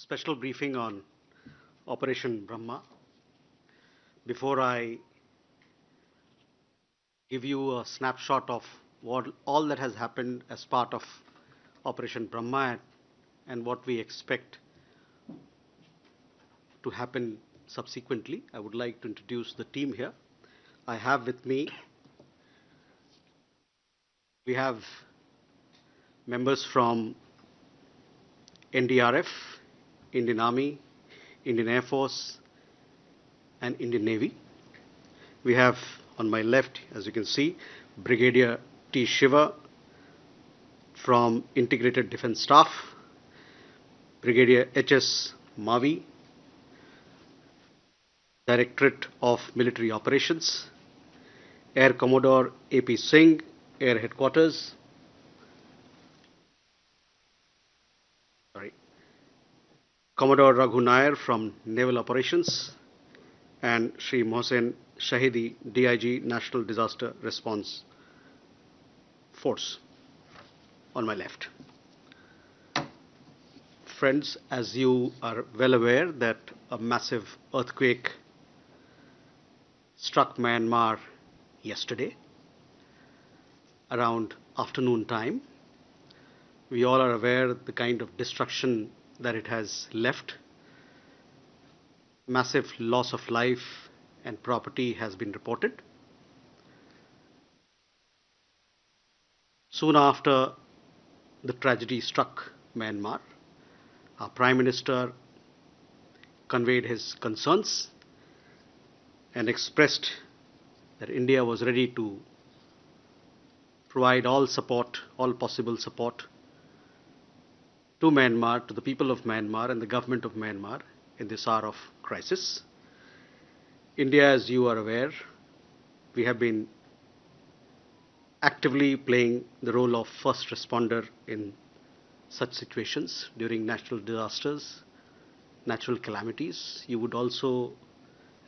special briefing on Operation Brahma. Before I give you a snapshot of all that has happened as part of Operation Brahma and what we expect to happen subsequently, I would like to introduce the team here. I have with me, we have members from NDRF, Indian Army, Indian Air Force, and Indian Navy. We have on my left, as you can see, Brigadier T. Shiva from Integrated Defence Staff, Brigadier H.S. Mavi, Directorate of Military Operations, Air Commodore A.P. Singh, Air Headquarters, Commodore Raghu Nair from Naval Operations, and Sri Mohsen Shahidi, DIG, National Disaster Response Force, on my left. Friends, as you are well aware that a massive earthquake struck Myanmar yesterday around afternoon time. We all are aware of the kind of destruction that it has left. Massive loss of life and property has been reported. Soon after the tragedy struck Myanmar, our Prime Minister conveyed his concerns and expressed that India was ready to provide all support, all possible support to Myanmar, to the people of Myanmar and the government of Myanmar in this hour of crisis. India, as you are aware, we have been actively playing the role of first responder in such situations during natural disasters, natural calamities. You would also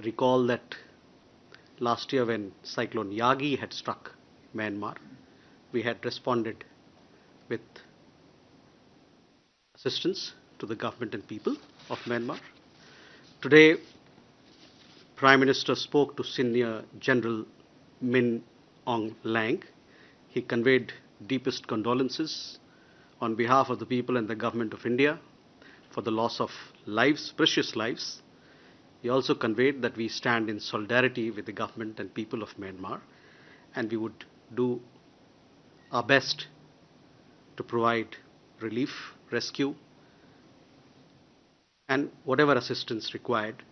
recall that last year when Cyclone Yagi had struck Myanmar, we had responded with assistance to the government and people of Myanmar. Today, Prime Minister spoke to Senior General Min Aung Hlaing. He conveyed deepest condolences on behalf of the people and the government of India for the loss of lives, precious lives. He also conveyed that we stand in solidarity with the government and people of Myanmar, and we would do our best to provide relief, rescue, and whatever assistance required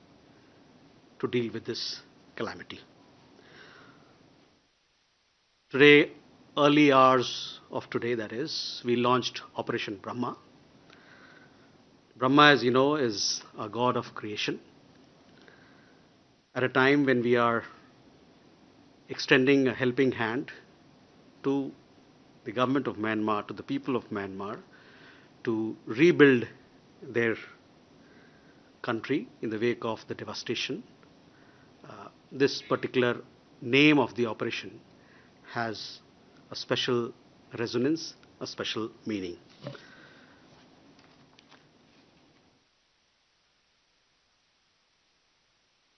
to deal with this calamity. Today, early hours of today, that is, we launched Operation Brahma. Brahma, as you know, is a god of creation. At a time when we are extending a helping hand to the government of Myanmar, to the people of Myanmar, to rebuild their country in the wake of the devastation, this particular name of the operation has a special resonance, a special meaning.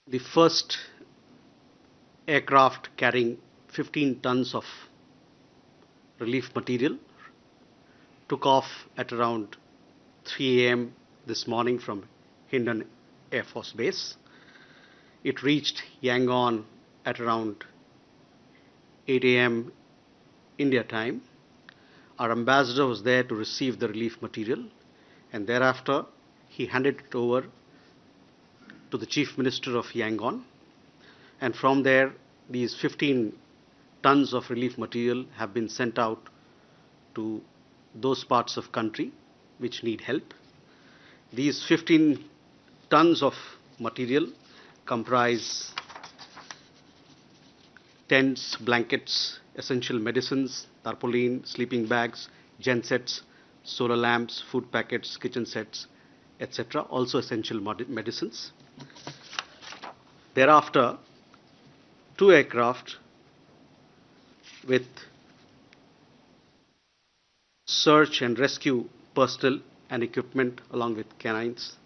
The first aircraft carrying 15 tons of relief material took off at around 3 a.m. this morning from Hindon Air Force Base. It reached Yangon at around 8 a.m. India time. Our ambassador was there to receive the relief material, and thereafter he handed it over to the Chief Minister of Yangon, and from there these 15 tons of relief material have been sent out to those parts of country which need help. These 15 tons of material comprise tents, blankets, essential medicines, tarpaulin, sleeping bags, gensets, solar lamps, food packets, kitchen sets, etc. Also essential medicines. Thereafter, 2 aircraft with search and rescue personnel and equipment along with canines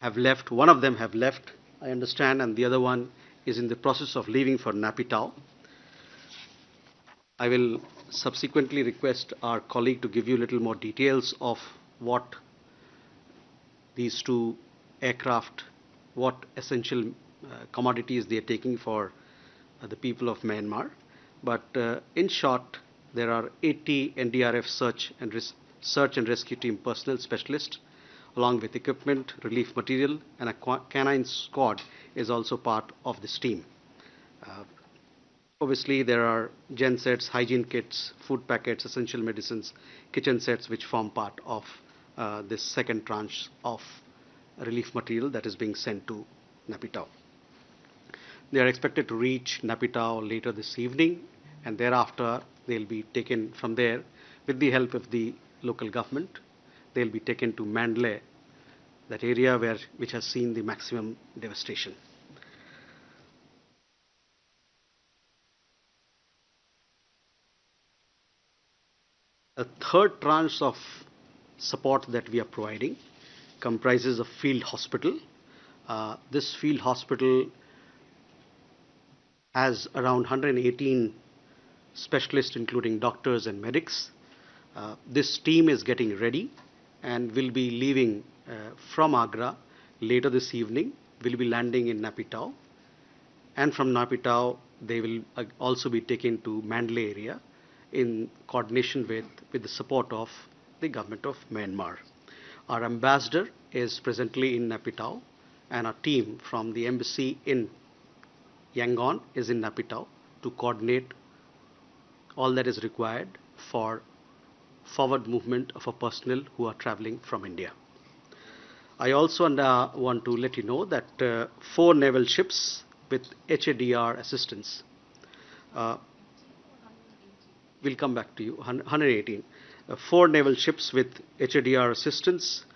have left. One of them have left, I understand, and the other one is in the process of leaving for Napitao. I will subsequently request our colleague to give you a little more details of what these two aircraft, what essential commodities they are taking for the people of Myanmar. But in short, there are 80 NDRF search and rescue team personnel specialists, along with equipment, relief material, and a canine squad is also part of this team. Uh, Obviously, there are gen sets, hygiene kits, food packets, essential medicines, kitchen sets, which form part of this second tranche of relief material that is being sent to Napitao. They are expected to reach Napitao later this evening, and thereafter they'll be taken from there with the help of the local government. They'll be taken to Mandalay, that area which has seen the maximum devastation. A third tranche of support that we are providing comprises a field hospital. This field hospital has around 118 specialists, including doctors and medics. This team is getting ready and will be leaving from Agra later this evening, will be landing in Napitao. And from Napitao, they will also be taken to Mandalay area in coordination with the support of the government of Myanmar. Our ambassador is presently in Napitao, and our team from the embassy in Yangon is in Napitao to coordinate all that is required for forward movement of our personnel who are traveling from India. I also want to let you know that 4 naval ships with HADR assistance will come back to you, 118. 4 naval ships with HADR assistance,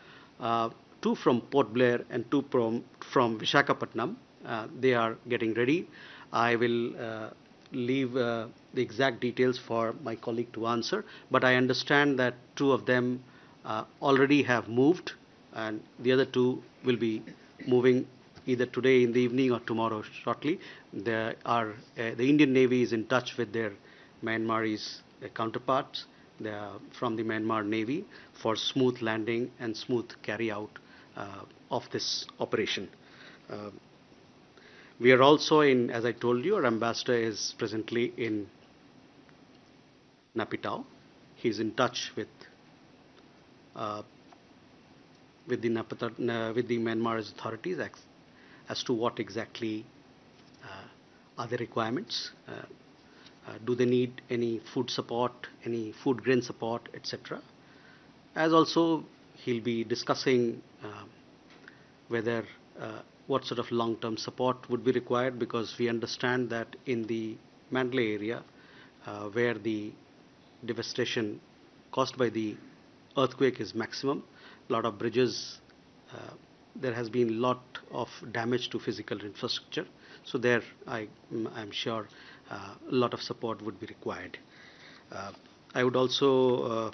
2 from Port Blair and 2 from Vishakhapatnam. They are getting ready. I will leave the exact details for my colleague to answer, but I understand that 2 of them already have moved, and the other 2 will be moving either today in the evening or tomorrow shortly. The Indian Navy is in touch with their Myanmarese counterparts from the Myanmar Navy for smooth landing and smooth carry out of this operation. We are also in, as I told you, our ambassador is presently in Napitao. He is in touch with the Myanmar's authorities as to what exactly are the requirements. Do they need any food support, any food grain support, etc. As also, he'll be discussing whether what sort of long-term support would be required, because we understand that in the Mandalay area, where the devastation caused by the earthquake is maximum, a lot of bridges, there has been a lot of damage to physical infrastructure. So there, I'm sure a lot of support would be required. I would also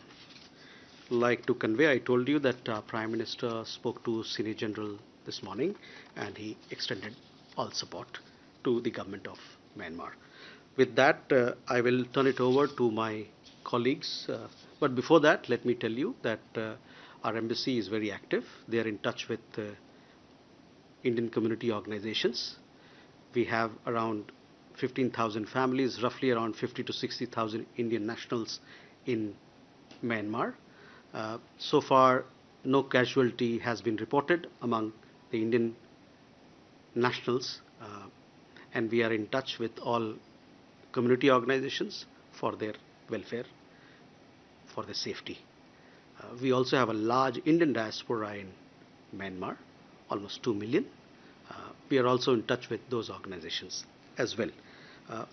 like to convey, I told you that Prime Minister spoke to Senior General this morning, and he extended all support to the government of Myanmar. With that, I will turn it over to my colleagues. But before that, let me tell you that our embassy is very active. They are in touch with Indian community organizations. We have around 15,000 families, roughly around 50 to 60,000 Indian nationals in Myanmar. So far, no casualty has been reported among the Indian nationals, and we are in touch with all community organizations for their welfare, for their safety. We also have a large Indian diaspora in Myanmar, almost 2 million. We are also in touch with those organizations as well.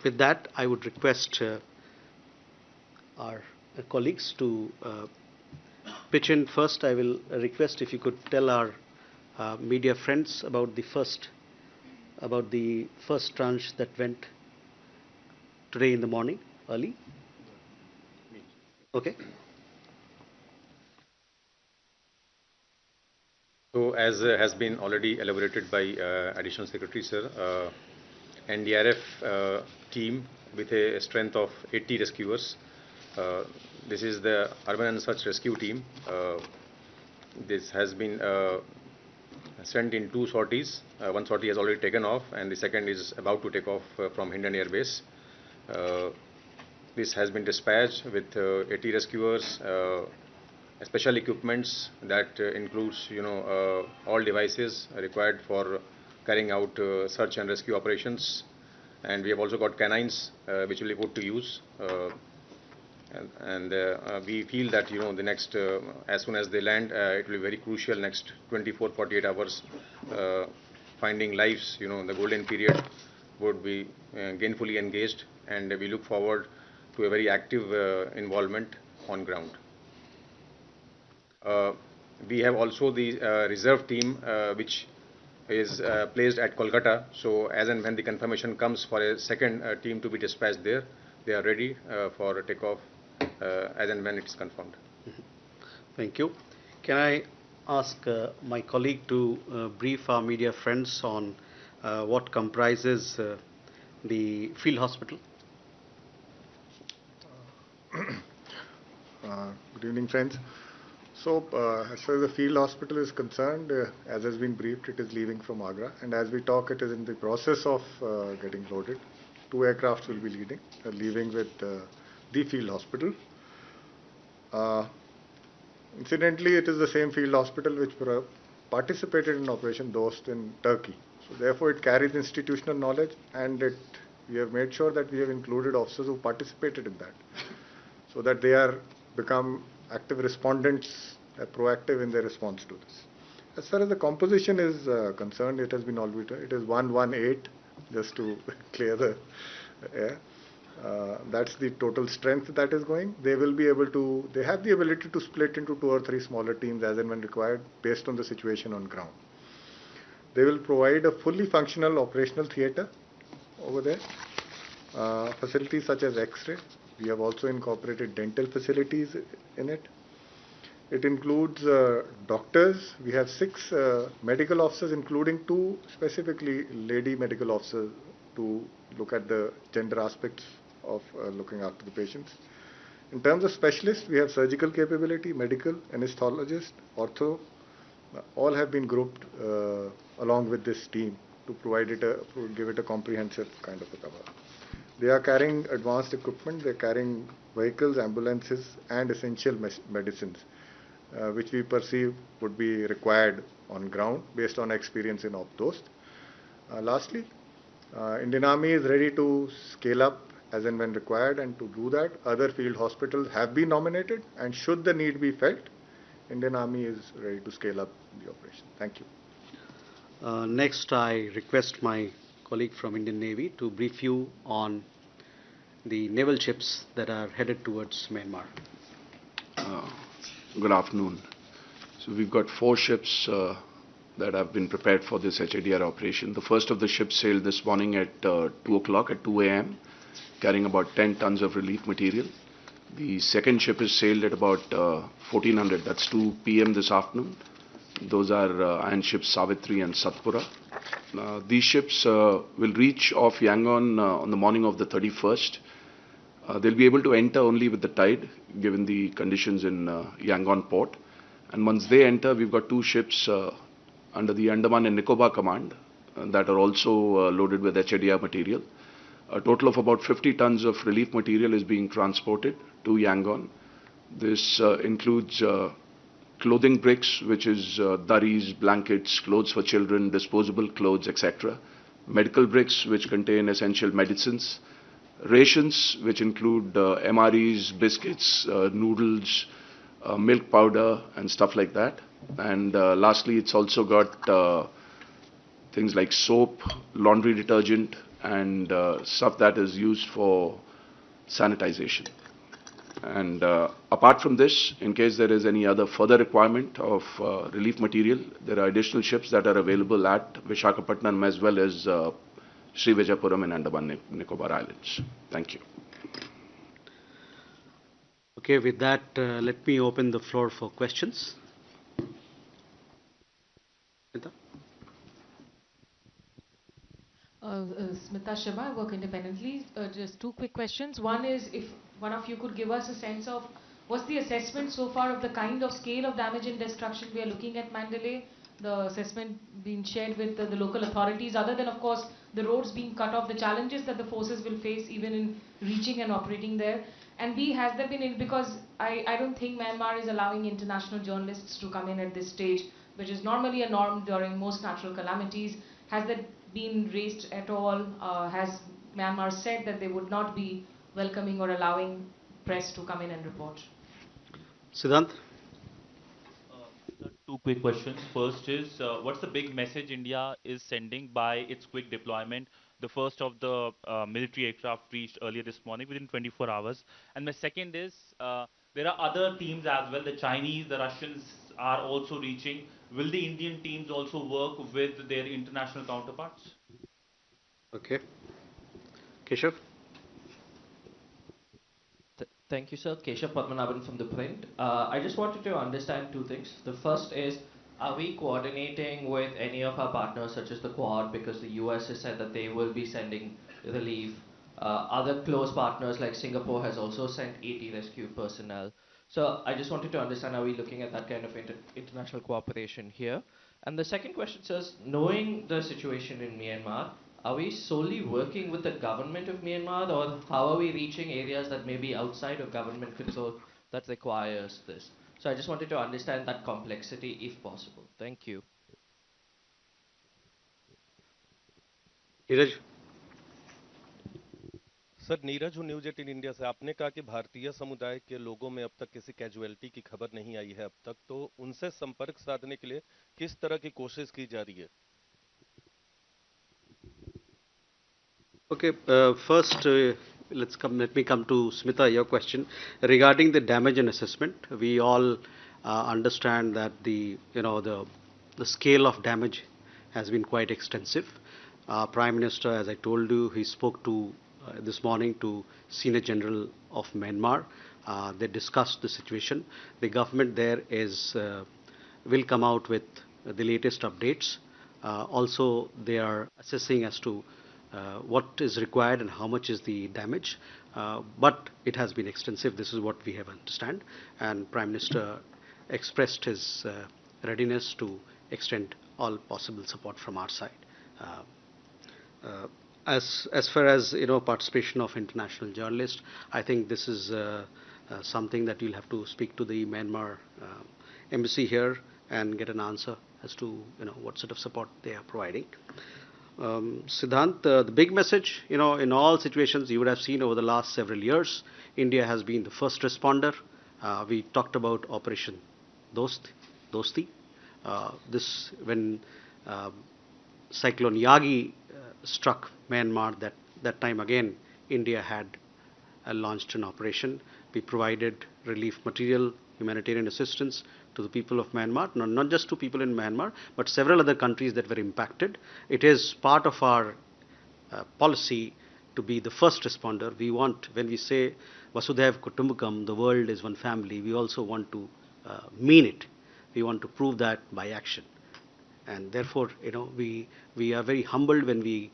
With that, I would request our colleagues to pitch in. First, I will request if you could tell our media friends about the first tranche that went today in the morning, early. Okay. So as has been already elaborated by Additional Secretary Sir, NDRF team with a strength of 80 rescuers. This is the Urban and Search Rescue Team. This has been sent in 2 sorties. One sortie has already taken off, and the second is about to take off from Hindon Air Base. This has been dispatched with 80 rescuers, special equipments that includes, all devices required for carrying out search and rescue operations. And we have also got canines which will be put to use. We feel that the next as soon as they land, it will be very crucial. Next 24-48 hours, finding lives, the golden period would be gainfully engaged, and we look forward to a very active involvement on ground. We have also the reserve team which is placed at Kolkata. So as and when the confirmation comes for a second team to be dispatched there, they are ready for takeoff as and when it is confirmed. Thank you. Can I ask my colleague to brief our media friends on what comprises the field hospital? Good evening, friends. So, as far as the field hospital is concerned, as has been briefed, it is leaving from Agra, and as we talk, it is in the process of getting loaded. 2 aircrafts will be leaving with the field hospital. Incidentally, it is the same field hospital which participated in Operation Dost in Turkey. So, therefore, it carries institutional knowledge, and we have made sure that we have included officers who participated in that, so that they are become active respondents, proactive in their response to this. As far as the composition is concerned, it has been already, it is 118, just to clear the air. That's the total strength that is going. They will be able to, they have the ability to split into 2 or 3 smaller teams as and when required based on the situation on ground. They will provide a fully functional operational theatre over there, facilities such as X-ray. We have also incorporated dental facilities in it. It includes doctors. We have 6 medical officers, including 2 specifically lady medical officers to look at the gender aspects of looking after the patients. In terms of specialists, we have surgical capability, medical, anesthesiologist, ortho. All have been grouped along with this team to provide it give it a comprehensive kind of a cover. They are carrying advanced equipment, they are carrying vehicles, ambulances, and essential medicines, which we perceive would be required on ground based on experience in Op-Dost. Lastly, Indian Army is ready to scale up as and when required, and to do that, other field hospitals have been nominated, and should the need be felt, Indian Army is ready to scale up the operation. Thank you. Next, I request my colleague from Indian Navy to brief you on the naval ships that are headed towards Myanmar. Good afternoon. So we've got 4 ships that have been prepared for this HADR operation. The first of the ships sailed this morning at 2 o'clock, at 2 a.m., carrying about 10 tons of relief material. The second ship is sailed at about 1400, that's 2 p.m. this afternoon. Those are iron ships Savitri and Satpura. These ships will reach off Yangon on the morning of the 31st. They'll be able to enter only with the tide, given the conditions in Yangon port. And once they enter, we've got 2 ships under the Andaman and Nicobar Command that are also loaded with HADR material. A total of about 50 tons of relief material is being transported to Yangon. This includes clothing bricks, which is durries, blankets, clothes for children, disposable clothes, etc. Medical bricks, which contain essential medicines. Rations, which include MREs, biscuits, noodles, milk powder, and stuff like that. And lastly, it's also got things like soap, laundry detergent, and stuff that is used for sanitization. And apart from this, in case there is any other further requirement of relief material, there are additional ships that are available at Visakhapatnam as well as Sri Vijayapuram and Andaman Nicobar Islands. Thank you. Okay, with that, let me open the floor for questions. Smita Sharma, I work independently. Just two quick questions. One is if one of you could give us a sense of what's the assessment so far of the kind of scale of damage and destruction we are looking at Mandalay, the assessment being shared with the local authorities, other than, of course, the roads being cut off, the challenges that the forces will face even in reaching and operating there. And B, has there been, because I don't think Myanmar is allowing international journalists to come in at this stage, which is normally a norm during most natural calamities. Has that been raised at all? Has Myanmar said that they would not be welcoming or allowing press to come in and report? Siddhant? Sir, two quick questions. First is, what's the big message India is sending by its quick deployment? The first of the military aircraft reached earlier this morning within 24 hours. And my second is, there are other teams as well. The Chinese, the Russians are also reaching. Will the Indian teams also work with their international counterparts? Okay. Keshav? Thank you, sir. Keshav Padmanabhan from the print. I just wanted to understand two things. The first is, are we coordinating with any of our partners, such as the Quad, because the US has said that they will be sending relief. Other close partners like Singapore has also sent 80 rescue personnel. So I just wanted to understand, are we looking at that kind of international cooperation here? And the second question says, knowing the situation in Myanmar, are we solely working with the government of Myanmar, or how are we reaching areas that may be outside of government control that requires this? So I just wanted to understand that complexity if possible. Thank you. Neeraj? Sir Neeraj हूँ news 18 India से। आपने कहा कि भारतीय समुदाय के लोगों में अब तक किसी कैजुअलिटी की खबर नहीं आई है अब तक, तो उनसे संपर्क साधने के लिए किस तरह की कोशिश की जा रही है? Okay, first let me come to Smita, your question. Regarding the damage and assessment, we all understand that the scale of damage has been quite extensive. Prime Minister, as I told you, he spoke to this morning to Senior General of Myanmar. They discussed the situation. The government there will come out with the latest updates. Also, they are assessing as to what is required and how much is the damage. But it has been extensive. This is what we have understand. And Prime Minister expressed his readiness to extend all possible support from our side. As far as participation of international journalists, I think this is something that you'll have to speak to the Myanmar embassy here and get an answer as to what sort of support they are providing. Siddhant, the big message, in all situations you would have seen over the last several years, India has been the first responder. We talked about Operation Dosti. This when Cyclone Yagi struck Myanmar, that time again India had launched an operation. We provided relief material, humanitarian assistance to the people of Myanmar, not just to people in Myanmar, but several other countries that were impacted. It is part of our policy to be the first responder. We want, when we say Vasudhaiv Kutumbakam, the world is one family, we also want to mean it. We want to prove that by action. And therefore, we are very humbled when we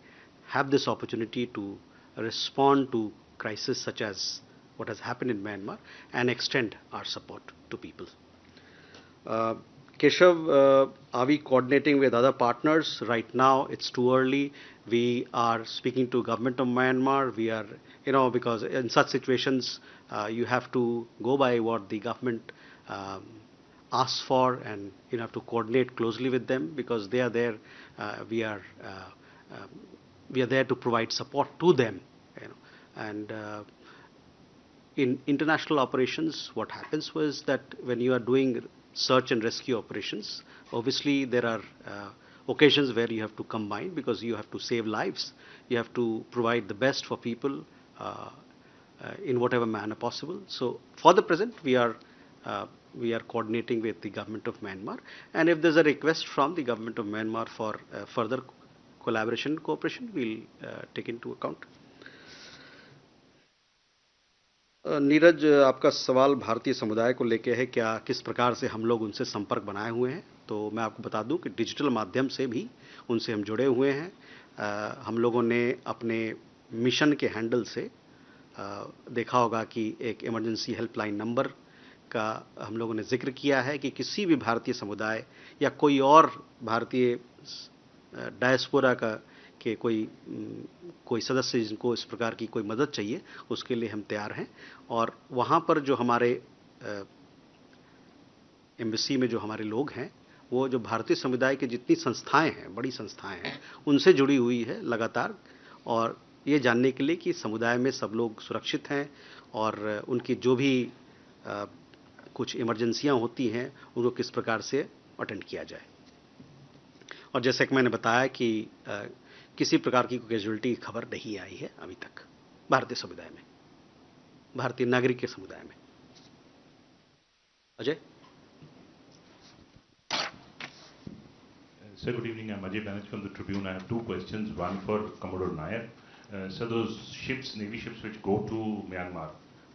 have this opportunity to respond to crises such as what has happened in Myanmar and extend our support to people. Keshav, are we coordinating with other partners? Right now, it's too early. We are speaking to government of Myanmar. We are, because in such situations, you have to go by what the government asks for, and you have to coordinate closely with them because they are there. We are there to provide support to them. And in international operations, what happens was that when you are doing search and rescue operations, obviously there are occasions where you have to combine because you have to save lives. You have to provide the best for people in whatever manner possible. So for the present, we are coordinating with the government of Myanmar, and if there's a request from the government of Myanmar for further collaboration and cooperation, we'll take into account. Neeraj, आपका सवाल भारतीय समुदाय को लेके है, क्या किस प्रकार से हम लोग उनसे संपर्क बनाए हुए हैं। तो मैं आपको बता दूं कि डिजिटल माध्यम से भी उनसे हम जुड़े हुए हैं। हम लोगों ने अपने मिशन के हैंडल से देखा होगा कि एक इमरजेंसी हेल्पलाइन नंबर का हम लोगों ने जिक्र किया है कि किसी भी भारतीय समुदाय या कोई और भारतीय डायस्पोरा का कि कोई सदस्य जिनको इस प्रकार की कोई मदद चाहिए, उसके लिए हम तैयार हैं। और वहाँ पर जो हमारे एम्बेसी में जो हमारे लोग हैं, वो जो भारतीय समुदाय की जितनी संस्थाएं हैं, बड़ी संस्थाएं हैं, उनसे जुड़ी हुई है लगातार, और ये जानने के लिए कि समुदाय में सब लोग सुरक्षित हैं और उनकी जो भी कुछ इमरजेंसियां होती हैं उनको किस प्रकार से अटेंड किया जाए। और जैसे कि मैंने बताया कि किसी प्रकार की कैजुअलिटी की खबर नहीं आई है अभी तक भारतीय समुदाय में, भारतीय नागरिक के समुदाय में। Ajay. Sir, good evening. I'm Ajay Banerjee from the Tribune. I have two questions. One for Commodore Nair. So those ships, Navy ships which go to Myanmar,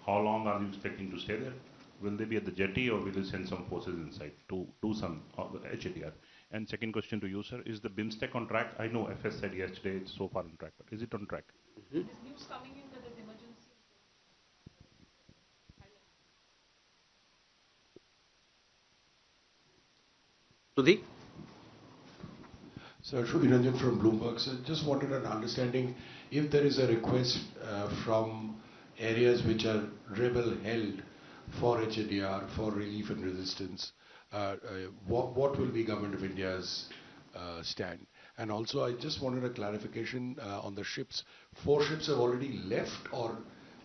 how long are you expecting to stay there? Will they be at the jetty or will you send some forces inside to do some HADR? And second question to you, sir, is the BIMSTEC on track? I know FS said yesterday it's so far on track, but is it on track? There's news coming in that there's emergency. Sudhi? Sir, Shruti Ranjan from Bloomberg. Sir, just wanted an understanding if there is a request from areas which are rebel-held for HADR, for relief and resistance, what will be Government of India's stand? And also, I just wanted a clarification on the ships. 4 ships have already left or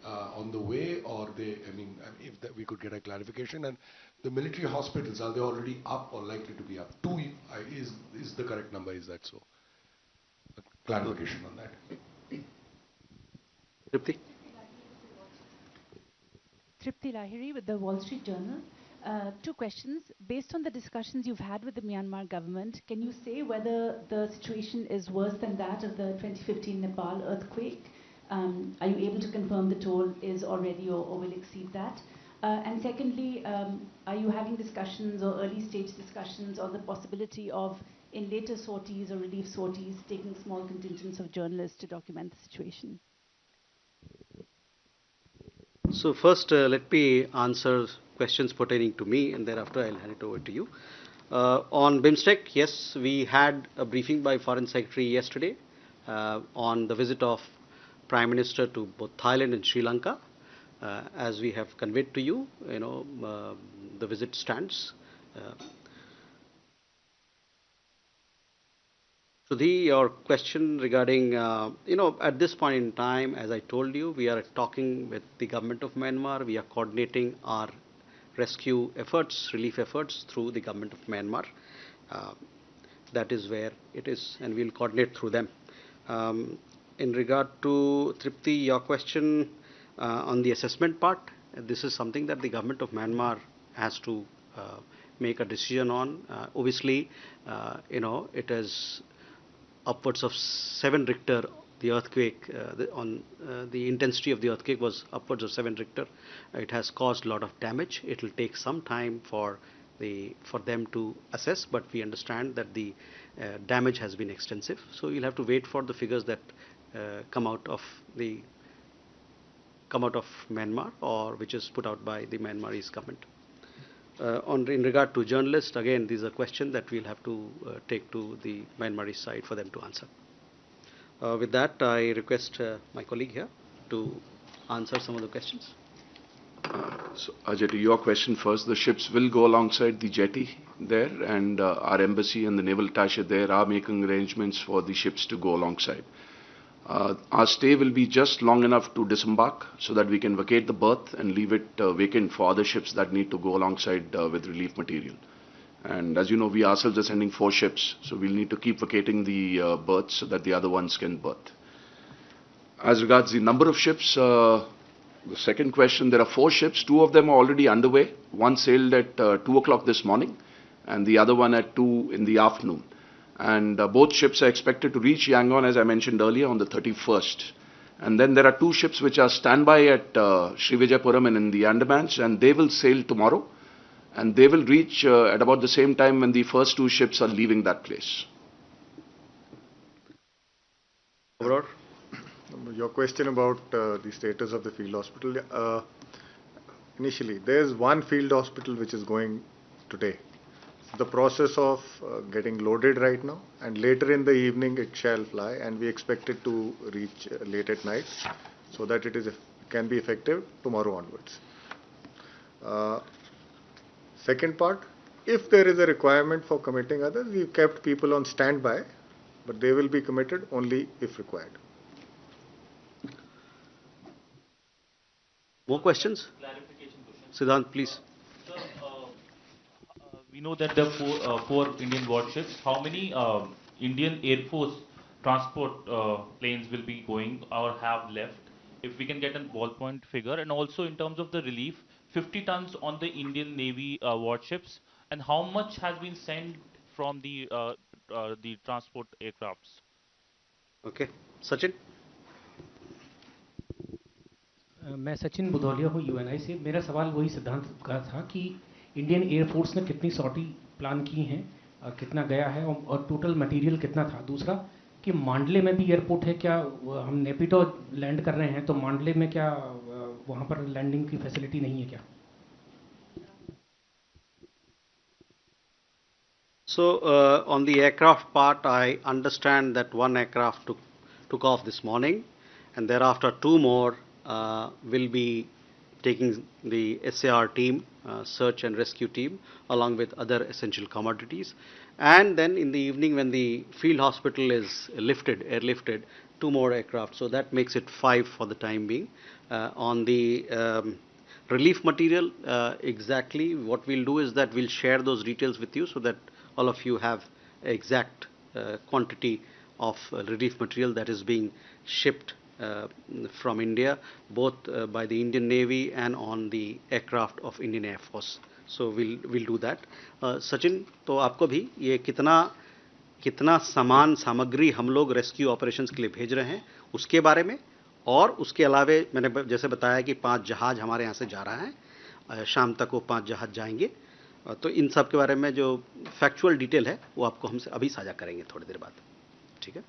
on the way, or they, I mean, if that we could get a clarification. And the military hospitals, are they already up or likely to be up? 2 is the correct number, is that so? A clarification on that. Tripti? Tripti Lahiri with the Wall Street Journal. 2 questions. Based on the discussions you've had with the Myanmar government, can you say whether the situation is worse than that of the 2015 Nepal earthquake? Are you able to confirm the toll is already or will exceed that? And secondly, are you having discussions or early stage discussions on the possibility of, in later sorties or relief sorties, taking small contingents of journalists to document the situation? So first, let me answer questions pertaining to me, and thereafter I'll hand it over to you. On BIMSTEC, yes, we had a briefing by Foreign Secretary yesterday on the visit of Prime Minister to both Thailand and Sri Lanka. As we have conveyed to you, the visit stands. Sudhi, your question regarding, at this point in time, as I told you, we are talking with the government of Myanmar. We are coordinating our rescue efforts, relief efforts through the government of Myanmar. That is where it is, and we'll coordinate through them. In regard to Tripti, your question on the assessment part, this is something that the government of Myanmar has to make a decision on. Obviously, it is upwards of 7 Richter. The earthquake, the intensity of the earthquake was upwards of 7 Richter. It has caused a lot of damage. It will take some time for them to assess, but we understand that the damage has been extensive. So you'll have to wait for the figures that come out of Myanmar, or which is put out by the Myanmarese government. In regard to journalists, again, these are questions that we'll have to take to the Myanmarese side for them to answer. With that, I request my colleague here to answer some of the questions. So, Ajay, to your question first, the ships will go alongside the jetty there, and our embassy and the naval attaché there are making arrangements for the ships to go alongside. Our stay will be just long enough to disembark so that we can vacate the berth and leave it vacant for other ships that need to go alongside with relief material. And as you know, we ourselves are sending 4 ships, so we'll need to keep vacating the berths so that the other ones can berth. As regards the number of ships, the second question, there are 4 ships. 2 of them are already underway. One sailed at 2 o'clock this morning and the other one at 2 in the afternoon. And both ships are expected to reach Yangon, as I mentioned earlier, on the 31st. And then there are 2 ships which are standby at Srivijayapuram and in the Andamans, and they will sail tomorrow. And they will reach at about the same time when the first 2 ships are leaving that place. Your question about the status of the field hospital. Initially, there is one field hospital which is going today. The process of getting loaded right now, and later in the evening it shall fly, and we expect it to reach late at night so that it can be effective tomorrow onwards. Second part, if there is a requirement for committing others, we've kept people on standby, but they will be committed only if required. More questions? Clarification question. Siddhant, please. Sir, we know that there are four Indian warships. How many Indian Air Force transport planes will be going or have left? If we can get a ballpoint figure, and also in terms of the relief, 50 tons on the Indian Navy warships, and how much has been sent from the transport aircrafts? Okay, Sachin. मैं सचिन बुधौलिया हूँ Uni से। मेरा सवाल वही सिद्धांत का था कि इंडियन एयरफोर्स ने कितनी सॉर्टी प्लान की हैं, कितना गया है और टोटल मटेरियल कितना था। दूसरा कि मांडले में भी एयरपोर्ट है क्या? हम नेपिटो लैंड कर रहे हैं तो मांडले में क्या वहाँ पर लैंडिंग की फैसिलिटी नहीं है क्या? So on the aircraft part, I understand that one aircraft took off this morning, and thereafter 2 more will be taking the SAR team, search and rescue team, along with other essential commodities. And then in the evening, when the field hospital is airlifted, 2 more aircraft. So that makes it 5 for the time being. On the relief material, exactly what we'll do is that we'll share those details with you so that all of you have exact quantity of relief material that is being shipped from India, both by the Indian Navy and on the aircraft of Indian Air Force. So we'll do that. Sachin, तो आपको भी ये कितना सामान सामग्री हम लोग rescue operations के लिए भेज रहे हैं उसके बारे में, और उसके अलावे मैंने जैसे बताया कि 5 जहाज हमारे यहाँ से जा रहा है, शाम तक वो 5 जहाज जाएंगे, तो इन सब के बारे में जो फैक्चुअल डिटेल है वो आपको हमसे अभी साझा करेंगे थोड़ी देर बाद, ठीक है?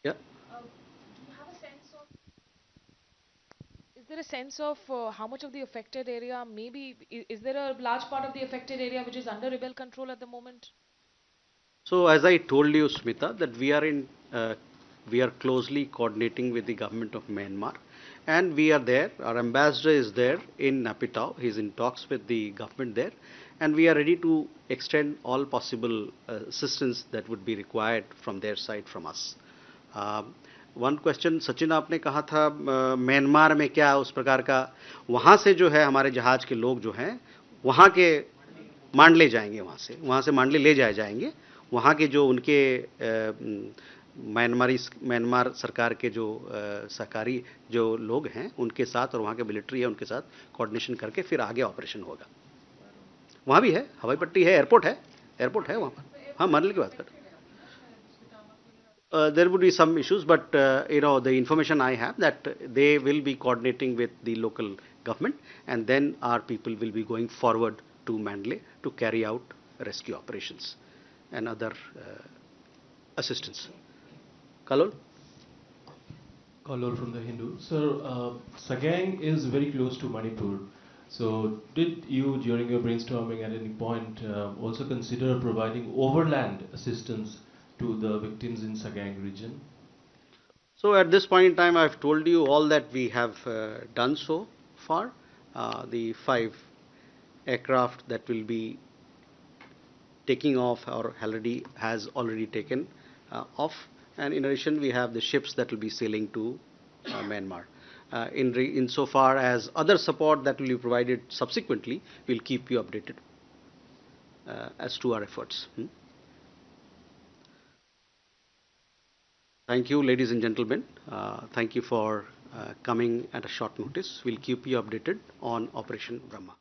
Yeah. Do you have a sense of, is there a sense of how much of the affected area, maybe, is there a large part of the affected area which is under rebel control at the moment? So as I told you, Smita, that we are closely coordinating with the government of Myanmar, and we are there. Our ambassador is there in Napitao. He's in talks with the government there, and we are ready to extend all possible assistance that would be required from their side, from us. One question Sachin, आपने कहा था Myanmar में क्या उस प्रकार का, वहाँ से जो है हमारे जहाज के लोग जो हैं वहाँ के मांडले जाएंगे, वहाँ से मांडले ले जाएंगे, वहाँ के जो उनके म्यांमार सरकार के जो सहकारी जो लोग हैं उनके साथ और वहाँ के मिलिट्री है उनके साथ कोऑर्डिनेशन करके फिर आगे ऑपरेशन होगा। वहाँ भी है, हवाई पट्टी है, एयरपोर्ट है वहाँ पर। हाँ, मांडले की बात कर। There would be some issues, but the information I have that they will be coordinating with the local government, and then our people will be going forward to Mandalay to carry out rescue operations and other assistance. Kalol? Kalol from the Hindu. Sir, Sagang is very close to Manipur. So did you, during your brainstorming at any point, also consider providing overland assistance to the victims in Sagang region? So at this point in time, I've told you all that we have done so far. The 5 aircraft that will be taking off or has already taken off, and in addition we have the ships that will be sailing to Myanmar. Insofar as other support that will be provided subsequently, we'll keep you updated as to our efforts. Thank you, ladies and gentlemen. Thank you for coming at a short notice. We'll keep you updated on Operation Brahma.